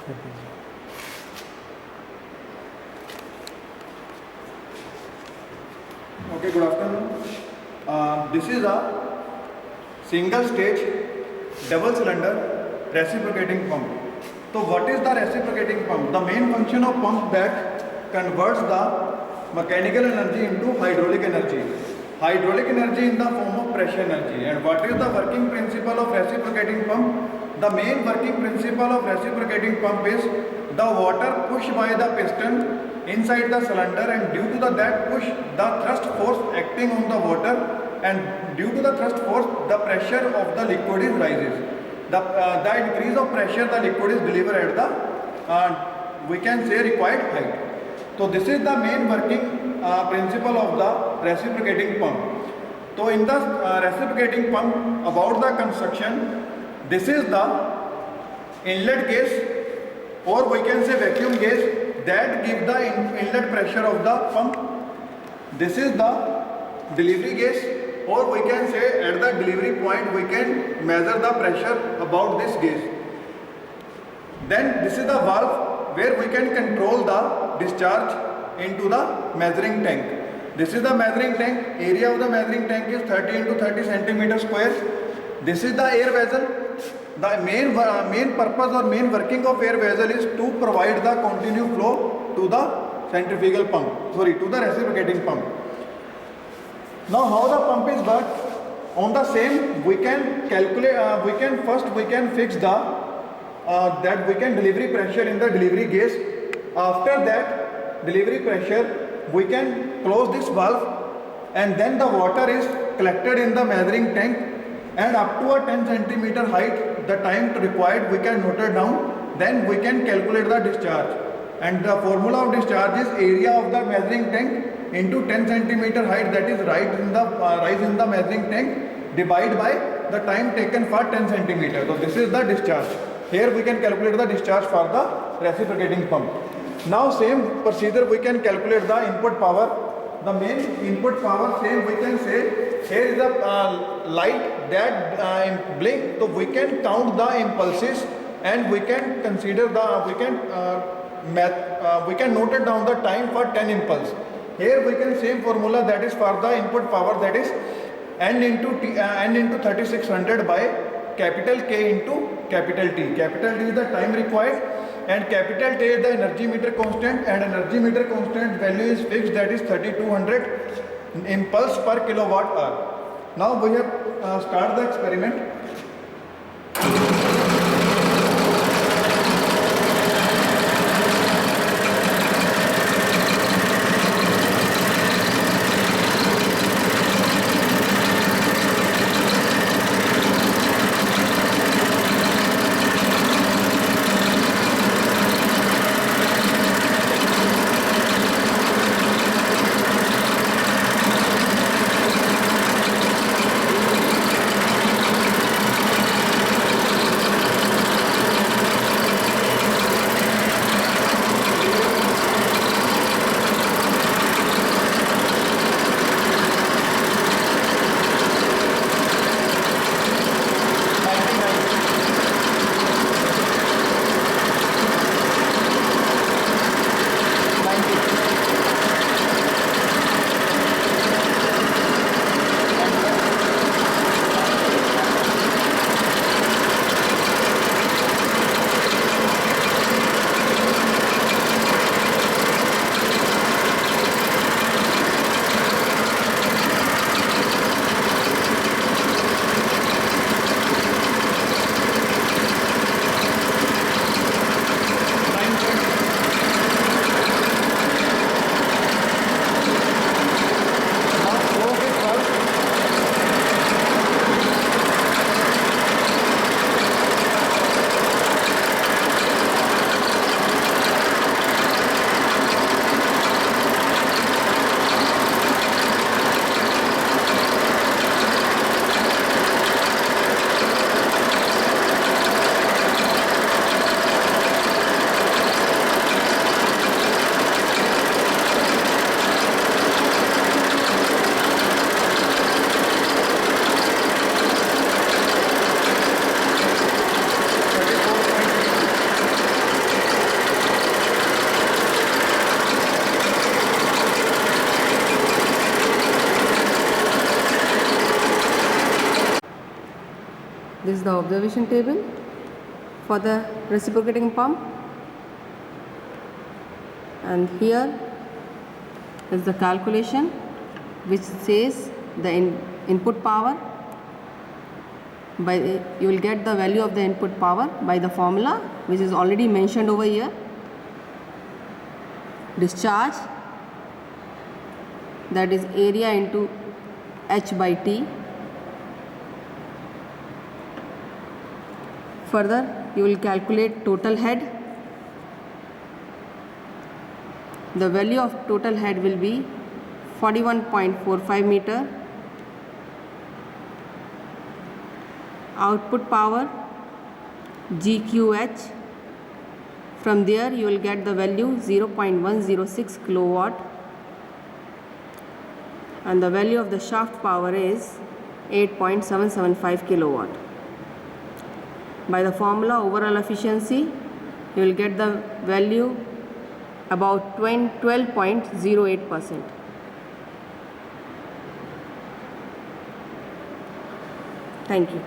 Okay, good afternoon. This is a single stage double cylinder reciprocating pump. So what is the reciprocating pump? The main function of pump that converts the mechanical energy into hydraulic energy. Hydraulic energy in the form of pressure energy. And what is the working principle of reciprocating pump? The main working principle of reciprocating pump is the water pushed by the piston inside the cylinder, and due to that push, the thrust force acting on the water, and due to the thrust force, the pressure of the liquid is rises. The increase of pressure, the liquid is delivered at the we can say required height. So this is the main working principle of the reciprocating pump. So in the reciprocating pump, about the construction, this is the inlet gas, or we can say vacuum gas, that give the inlet pressure of the pump. This is the delivery gas, or we can say at the delivery point we can measure the pressure about this gas. Then this is the valve where we can control the discharge into the measuring tank. This is the measuring tank. Area of the measuring tank is 30 into 30 centimeter square. This is the air vessel. The main purpose or main working of air vessel is to provide the continuous flow to the centrifugal pump, to the reciprocating pump. Now how the pump is worked? On the same, we can calculate, we can fix the that we can delivery pressure in the delivery gas. After that delivery pressure, we can close this valve, and then the water is collected in the measuring tank, and up to a 10 centimeter height, the time required we can note it down. Then we can calculate the discharge, and the formula of discharge is area of the measuring tank into 10 centimeter height, that is rise in the measuring tank, divided by the time taken for 10 centimeter. So this is the discharge. Here we can calculate the discharge for the reciprocating pump. Now same procedure we can calculate the input power. The main input power, same we can say, here is a light that blink, so we can count the impulses, and we can consider the, we can note it down the time for 10 impulse. Here we can same formula, that is for the input power, that is n into 3600 by capital K into capital T. Capital T is the time required, and capital T is the energy meter constant, and energy meter constant value is fixed, that is 3200 impulse per kilowatt hour. Now we have start the experiment. the observation table for the reciprocating pump, and here is the calculation which says the input power you will get the value of the input power by the formula which is already mentioned over here. Discharge, that is area into H by T. Further, you will calculate total head. The value of total head will be 41.45 meter. Output power GQH. From there you will get the value 0.106 kilowatt, and the value of the shaft power is 8.775 kilowatt. By the formula overall efficiency, you will get the value about 12.08%. Thank you.